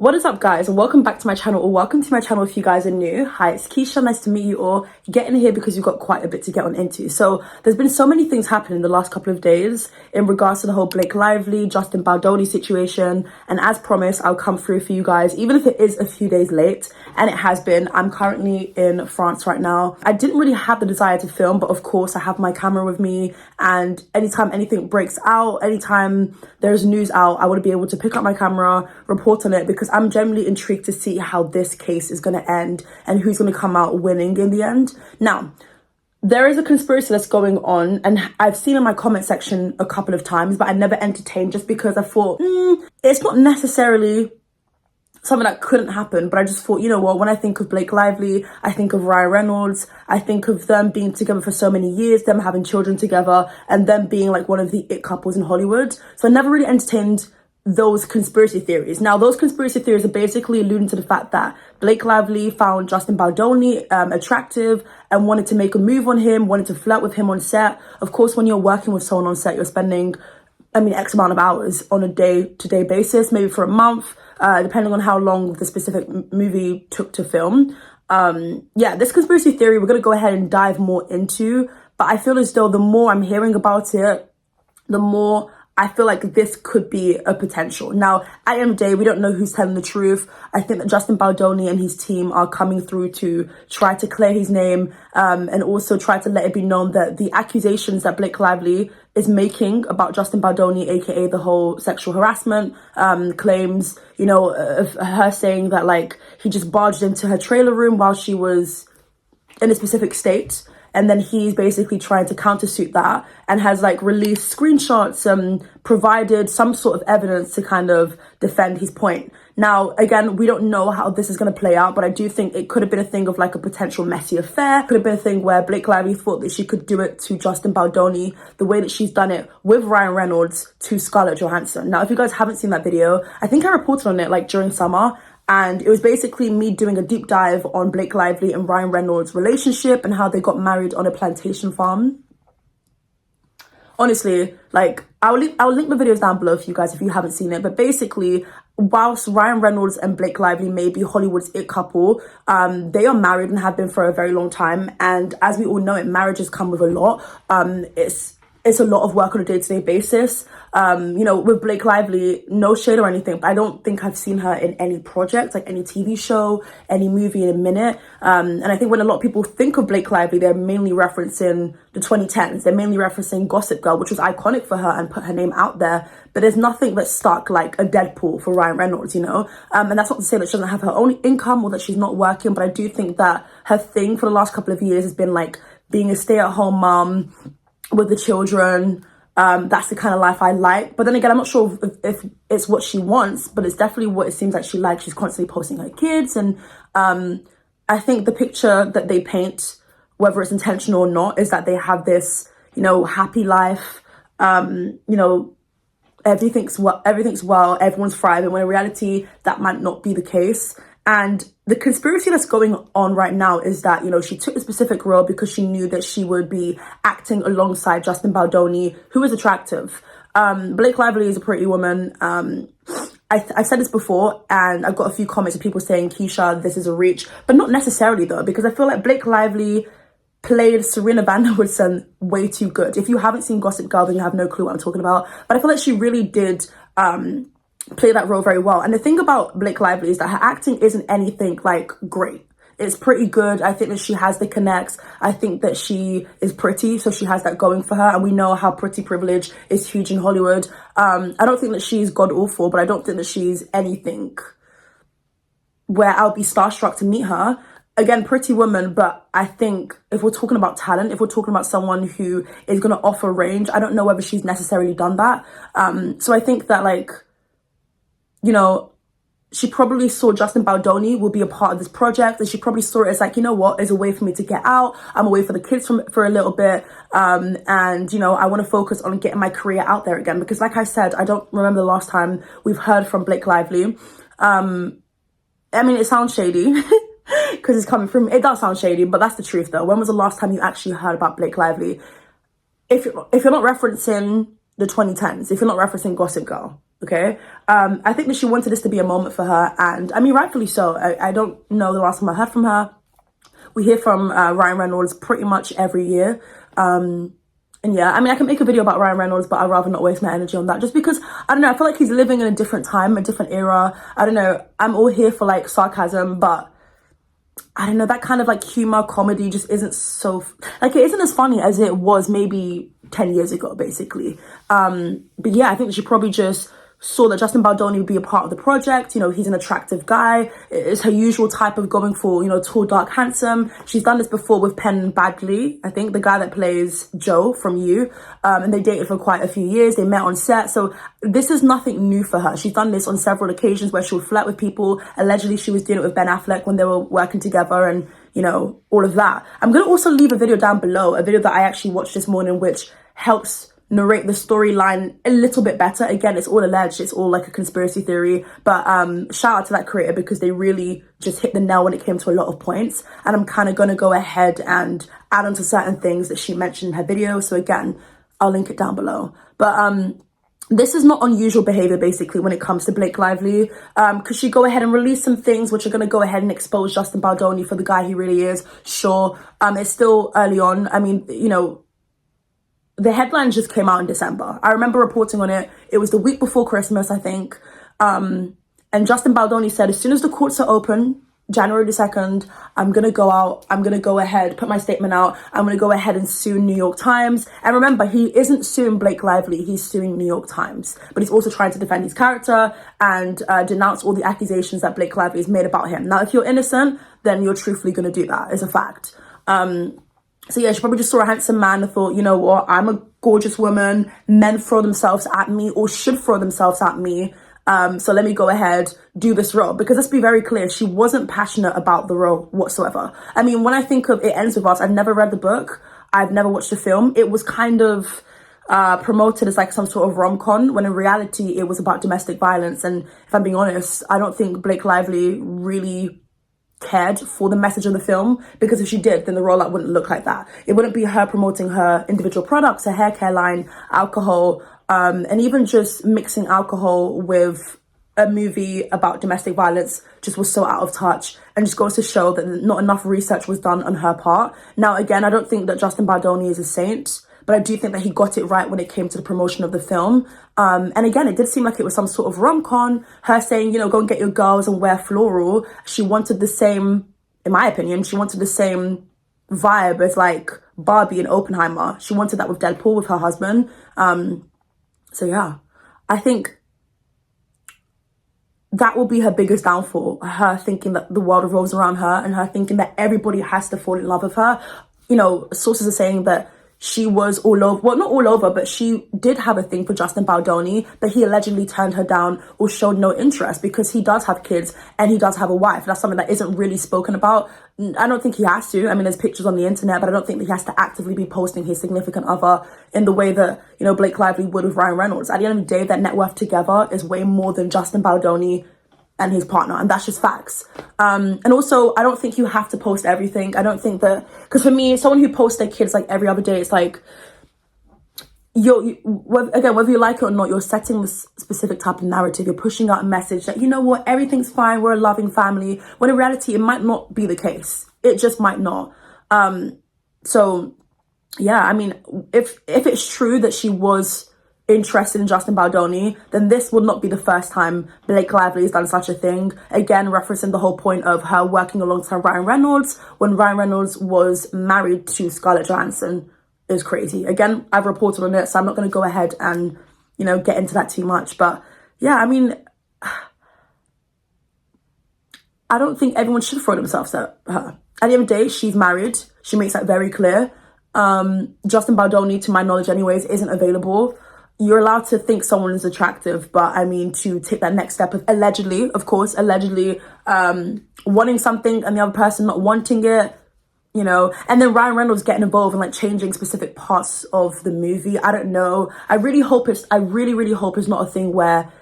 What is up, guys, and welcome back to my channel, or welcome to my channel if you guys are new. Hi, it's Keisha. Nice to meet you all. Get in here because you've got quite a bit to get on into. So there's been so many things happening in the last couple of days in regards to the whole Blake Lively, Justin Baldoni situation, and as promised, I'll come through for you guys, even if it is a few days late, and it has been. I'm currently in France right now. I didn't really have the desire to film, but of course I have my camera with me, and anytime anything breaks out, anytime there's news out, I want to be able to pick up my camera, report on it, because I'm genuinely intrigued to see how this case is going to end and who's going to come out winning in the end. Now, there is a conspiracy that's going on, and I've seen in my comment section a couple of times, but I never entertained just because I thought, it's not necessarily something that couldn't happen. But I just thought, you know what, when I think of Blake Lively, I think of Ryan Reynolds, I think of them being together for so many years, them having children together, and them being like one of the it couples in Hollywood. So I never really entertained those conspiracy theories. Now, those conspiracy theories are basically alluding to the fact that Blake Lively found Justin Baldoni attractive and wanted to make a move on him, wanted to flirt with him on set. Of course, when you're working with someone on set, you're spending, X amount of hours on a day-to-day basis, maybe for a month, depending on how long the specific movie took to film. This conspiracy theory, we're going to go ahead and dive more into, but I feel as though the more I'm hearing about it, the more I feel like this could be a potential. Now, at the end of the day, we don't know who's telling the truth. I think that Justin Baldoni and his team are coming through to try to clear his name, and also try to let it be known that the accusations that Blake Lively is making about Justin Baldoni, aka the whole sexual harassment claims, of her saying that like he just barged into her trailer room while she was in a specific state. And then he's basically trying to countersuit that and has like released screenshots and provided some sort of evidence to kind of defend his point. Now, again, we don't know how this is going to play out, but I do think it could have been a thing of like a potential messy affair. Could have been a thing where Blake Lively thought that she could do it to Justin Baldoni the way that she's done it with Ryan Reynolds to Scarlett Johansson. Now, if you guys haven't seen that video, I think I reported on it like during summer. And it was basically me doing a deep dive on Blake Lively and Ryan Reynolds' relationship and how they got married on a plantation farm. Honestly, like, I'll link the videos down below for you guys if you haven't seen it. But basically, whilst Ryan Reynolds and Blake Lively may be Hollywood's it couple, they are married and have been for a very long time. And as we all know, marriages come with a lot. It's a lot of work on a day-to-day basis. With Blake Lively, no shade or anything, but I don't think I've seen her in any project, like any TV show, any movie in a minute. And I think when a lot of people think of Blake Lively, they're mainly referencing the 2010s. They're mainly referencing Gossip Girl, which was iconic for her and put her name out there. But there's nothing that stuck like a Deadpool for Ryan Reynolds, And that's not to say that she doesn't have her own income or that she's not working, but I do think that her thing for the last couple of years has been like being a stay-at-home mom with the children. That's the kind of life I like. But then again, I'm not sure if it's what she wants, but it's definitely what it seems like she likes. She's constantly posting her kids. And I think the picture that they paint, whether it's intentional or not, is that they have this, happy life. Everything's well, everyone's thriving, when in reality, that might not be the case. And the conspiracy that's going on right now is that, she took a specific role because she knew that she would be acting alongside Justin Baldoni, who is attractive. Blake Lively is a pretty woman. I've said this before, and I've got a few comments of people saying, Keisha, this is a reach. But not necessarily, though, because I feel like Blake Lively played Serena Van der Woodsen way too good. If you haven't seen Gossip Girl, then you have no clue what I'm talking about. But I feel like she really did play that role very well. And the thing about Blake Lively is that her acting isn't anything like great. It's pretty good. I think that she has the connects. I think that she is pretty, so she has that going for her. And we know how pretty privilege is huge in Hollywood. I don't think that she's god awful, but I don't think that she's anything where I'll be starstruck to meet her. Again, pretty woman, but I think if we're talking about talent, if we're talking about someone who is going to offer range, I don't know whether she's necessarily done that. So I think that she probably saw Justin Baldoni will be a part of this project, and she probably saw it as like, it's a way for me to get out. I'm away for the kids for a little bit. And, I want to focus on getting my career out there again. Because like I said, I don't remember the last time we've heard from Blake Lively. It sounds shady because it's coming from, it does sound shady, but that's the truth though. When was the last time you actually heard about Blake Lively? If you're not referencing the 2010s, if you're not referencing Gossip Girl, Okay. I think that she wanted this to be a moment for her, and I mean, rightfully so. I don't know the last time I heard from her. We hear from Ryan Reynolds pretty much every year. And yeah, I mean, I can make a video about Ryan Reynolds, but I'd rather not waste my energy on that, just because, I don't know, I feel like he's living in a different time, a different era. I don't know, I'm all here for like sarcasm, but I don't know, that kind of like humor comedy just isn't so, like, it isn't as funny as it was maybe 10 years ago, basically. But yeah, I think she probably just saw that Justin Baldoni would be a part of the project. You know, he's an attractive guy. It's her usual type of going for, you know, tall, dark, handsome. She's done this before with Penn Badgley, I think, the guy that plays Joe from You. And they dated for quite a few years. They met on set. So this is nothing new for her. She's done this on several occasions where she would flirt with people. Allegedly, she was doing it with Ben Affleck when they were working together, and, you know, all of that. I'm going to also leave a video down below, a video that I actually watched this morning, which helps narrate the storyline a little bit better. Again, it's all alleged, it's all like a conspiracy theory, but shout out to that creator, because they really just hit the nail when it came to a lot of points. And I'm kind of going to go ahead and add on to certain things that she mentioned in her video. So again, I'll link it down below. But this is not unusual behavior, basically, when it comes to Blake Lively. Could she go ahead and release some things which are going to go ahead and expose Justin Baldoni for the guy he really is? Sure. It's still early on. I mean, you know, the headlines just came out in December. I remember reporting on it. It was the week before Christmas, I think. And Justin Baldoni said, as soon as the courts are open, January the 2nd, I'm going to go out. I'm going to go ahead, put my statement out. I'm going to go ahead and sue New York Times. And remember, he isn't suing Blake Lively. He's suing New York Times. But he's also trying to defend his character and denounce all the accusations that Blake Lively has made about him. Now, if you're innocent, then you're truthfully going to do that. It's a fact. So yeah, she probably just saw a handsome man and thought, you know what, I'm a gorgeous woman. Men throw themselves at me, or should throw themselves at me. So let me go ahead, do this role. Because let's be very clear, she wasn't passionate about the role whatsoever. I mean, when I think of It Ends With Us, I've never read the book. I've never watched the film. It was kind of promoted as like some sort of rom-com, when in reality it was about domestic violence. And if I'm being honest, I don't think Blake Lively really cared for the message of the film, because if she did, then the rollout wouldn't look like that. It wouldn't be her promoting her individual products, her hair care line, alcohol, and even just mixing alcohol with a movie about domestic violence just was so out of touch, and just goes to show that not enough research was done on her part. Now, again, I don't think that Justin Baldoni is a saint, but I do think that he got it right when it came to the promotion of the film. And again, it did seem like it was some sort of rom-com, her saying, you know, go and get your girls and wear floral. She wanted the same, in my opinion, she wanted the same vibe as like Barbie and Oppenheimer. She wanted that with Deadpool, with her husband. So yeah, I think that will be her biggest downfall, her thinking that the world revolves around her, and her thinking that everybody has to fall in love with her. You know, sources are saying that she was all over, well, not all over, but she did have a thing for Justin Baldoni, but he allegedly turned her down or showed no interest, because he does have kids and he does have a wife. That's something that isn't really spoken about. I don't think he has to. I mean, there's pictures on the internet, but I don't think that he has to actively be posting his significant other in the way that, you know, Blake Lively would with Ryan Reynolds. At the end of the day, their net worth together is way more than Justin Baldoni and his partner, and that's just facts. And also, I don't think you have to post everything. I don't think that, because for me, someone who posts their kids like every other day, it's like, again, whether you like it or not, you're setting this specific type of narrative. You're pushing out a message that, you know what, everything's fine, we're a loving family, when in reality, it might not be the case. It just might not. So yeah, I mean, if it's true that she was interested in Justin Baldoni, then this would not be the first time Blake Lively has done such a thing. Again, referencing the whole point of her working alongside Ryan Reynolds when Ryan Reynolds was married to Scarlett Johansson is crazy. Again, I've reported on it, so I'm not going to go ahead and, you know, get into that too much. But yeah, I mean, I don't think everyone should throw themselves at her. At the end of the day, she's married. She makes that very clear. Justin Baldoni, to my knowledge anyways, isn't available. You're allowed to think someone is attractive, but I mean, to take that next step of allegedly, of course, allegedly wanting something and the other person not wanting it, you know, and then Ryan Reynolds getting involved and like changing specific parts of the movie. I don't know. I really really hope it's not a thing where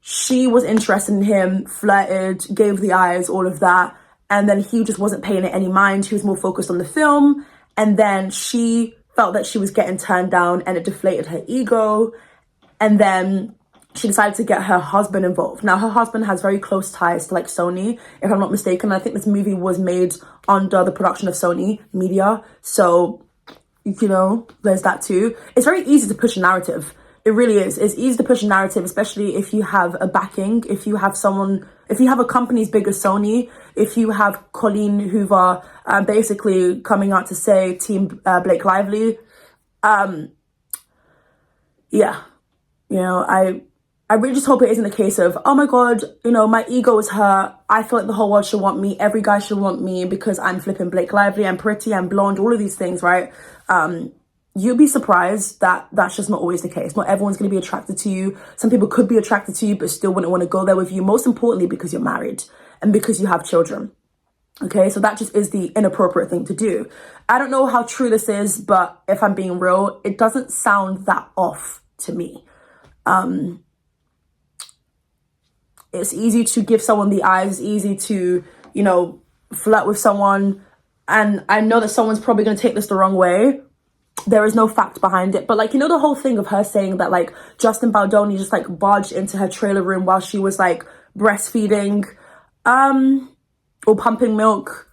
she was interested in him, flirted, gave the eyes, all of that, and then he just wasn't paying it any mind. He was more focused on the film, and then she felt that she was getting turned down and it deflated her ego. And then she decided to get her husband involved. Now, her husband has very close ties to like Sony, if I'm not mistaken. I think this movie was made under the production of Sony Media. So, you know, there's that too. It's very easy to push a narrative. It really is. It's easy to push a narrative, especially if you have a backing, if you have a company as big as Sony, if you have Colleen Hoover basically coming out to say Team Blake Lively. Yeah, you know, I really just hope it isn't a case of, oh my God, you know, my ego is hurt. I feel like the whole world should want me. Every guy should want me because I'm flipping Blake Lively. I'm pretty, I'm blonde, all of these things, right? You'd be surprised that that's just not always the case. Not everyone's going to be attracted to you. Some people could be attracted to you, but still wouldn't want to go there with you. Most importantly, because you're married and because you have children. Okay, so that just is the inappropriate thing to do. I don't know how true this is, but if I'm being real, it doesn't sound that off to me. It's easy to give someone the eyes, it's easy to, you know, flirt with someone. And I know that someone's probably going to take this the wrong way. There is no fact behind it. But like, you know, the whole thing of her saying that like Justin Baldoni just like barged into her trailer room while she was like breastfeeding or pumping milk.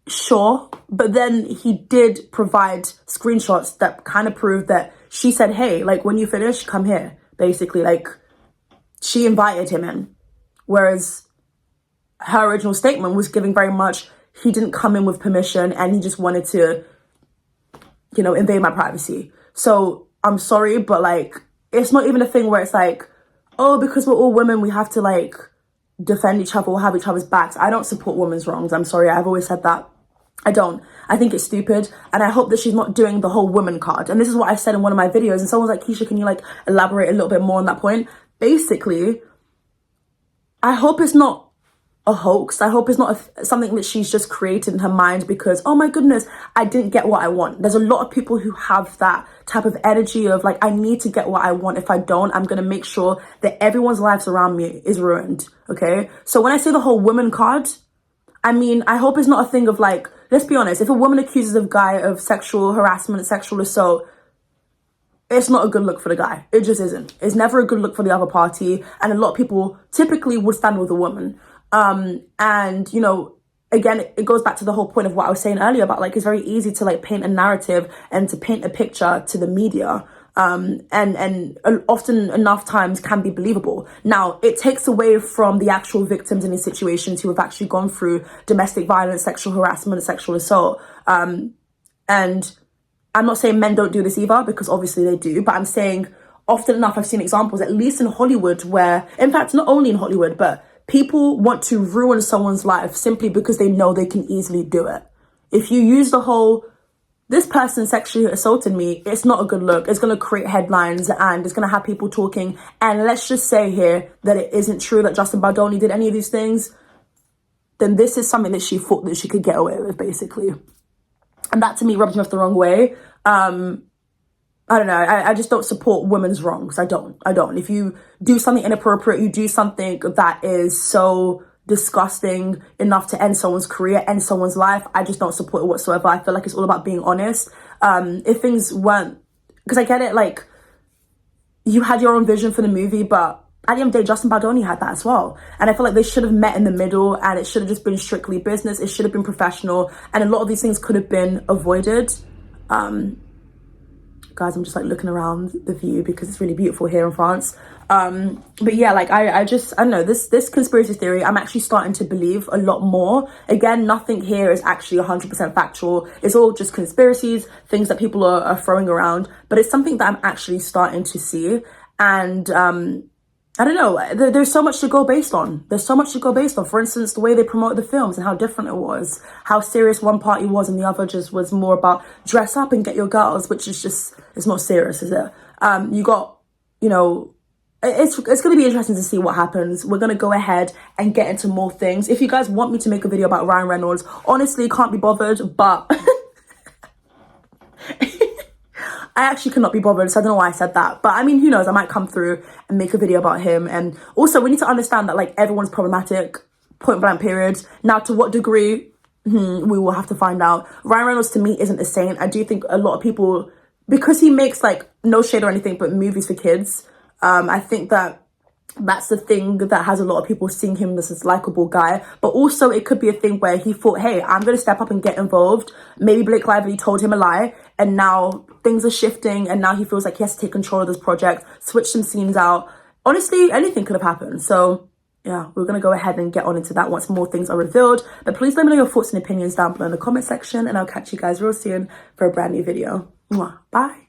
Sure. But then he did provide screenshots that kind of proved that she said, hey, like when you finish, come here. Basically, like she invited him in. Whereas her original statement was giving very much, he didn't come in with permission and he just wanted to, you know, invade my privacy. So I'm sorry, but like, it's not even a thing where it's like, oh, because we're all women, we have to like defend each other or have each other's backs. I don't support women's wrongs. I'm sorry. I've always said that. I don't. I think it's stupid. And I hope that she's not doing the whole woman card. And this is what I said in one of my videos. And someone was like, Keisha, can you like elaborate a little bit more on that point? Basically, I hope it's not a hoax. I hope it's not something that she's just created in her mind because, oh my goodness, I didn't get what I want. There's a lot of people who have that type of energy of like, I need to get what I want. If I don't, I'm going to make sure that everyone's lives around me is ruined. Okay. So when I say the whole woman card, I mean, I hope it's not a thing of like, let's be honest, if a woman accuses a guy of sexual harassment, sexual assault, it's not a good look for the guy. It just isn't. It's never a good look for the other party. And a lot of people typically would stand with a woman. And, you know, again, it goes back to the whole point of what I was saying earlier about like, it's very easy to like paint a narrative and to paint a picture to the media. And often enough times can be believable. Now, it takes away from the actual victims in these situations who have actually gone through domestic violence, sexual harassment, sexual assault. And I'm not saying men don't do this either, because obviously they do, but I'm saying often enough I've seen examples, at least in Hollywood, where, in fact, not only in Hollywood, but people want to ruin someone's life simply because they know they can easily do it. If you use the whole, this person sexually assaulted me, it's not a good look. It's going to create headlines and it's going to have people talking. And let's just say here that it isn't true that Justin Baldoni did any of these things. Then this is something that she thought that she could get away with, basically. And that to me rubs me off the wrong way. I don't know. I just don't support women's wrongs. I don't. If you do something inappropriate, you do something that is so disgusting enough to end someone's career, end someone's life, I just don't support it whatsoever. I feel like it's all about being honest. If things weren't, because I get it, like, you had your own vision for the movie, but at the end of the day, Justin Baldoni had that as well. And I feel like they should have met in the middle and it should have just been strictly business. It should have been professional. And a lot of these things could have been avoided. Guys, I'm just like looking around the view because it's really beautiful here in France. But yeah, like I don't know, this conspiracy theory, I'm actually starting to believe a lot more. Again, nothing here is actually 100% factual. It's all just conspiracies, things that people are throwing around, but it's something that I'm actually starting to see. And I don't know, there's so much to go based on. There's so much to go based on. For instance, the way they promoted the films and how different it was, how serious one party was and the other just was more about dress up and get your girls, which is just, it's not serious, is it? You got, you know, it's going to be interesting to see what happens. We're going to go ahead and get into more things. If you guys want me to make a video about Ryan Reynolds, honestly, can't be bothered, but I actually cannot be bothered, so I don't know why I said that. But I mean, who knows? I might come through and make a video about him. And also, we need to understand that, like, everyone's problematic, point blank period. Now, to what degree, we will have to find out. Ryan Reynolds, to me, isn't a saint. I do think a lot of people because he makes, like, no shade or anything, but movies for kids, I think that's the thing that has a lot of people seeing him as this likable guy. But also it could be a thing where he thought, hey, I'm going to step up and get involved. Maybe Blake Lively told him a lie, and now things are shifting, and now he feels like he has to take control of this project, switch some scenes out. Honestly, anything could have happened. So yeah, we're going to go ahead and get on into that once more things are revealed. But please let me know your thoughts and opinions down below in the comment section, and I'll catch you guys real soon for a brand new video. Mwah. Bye.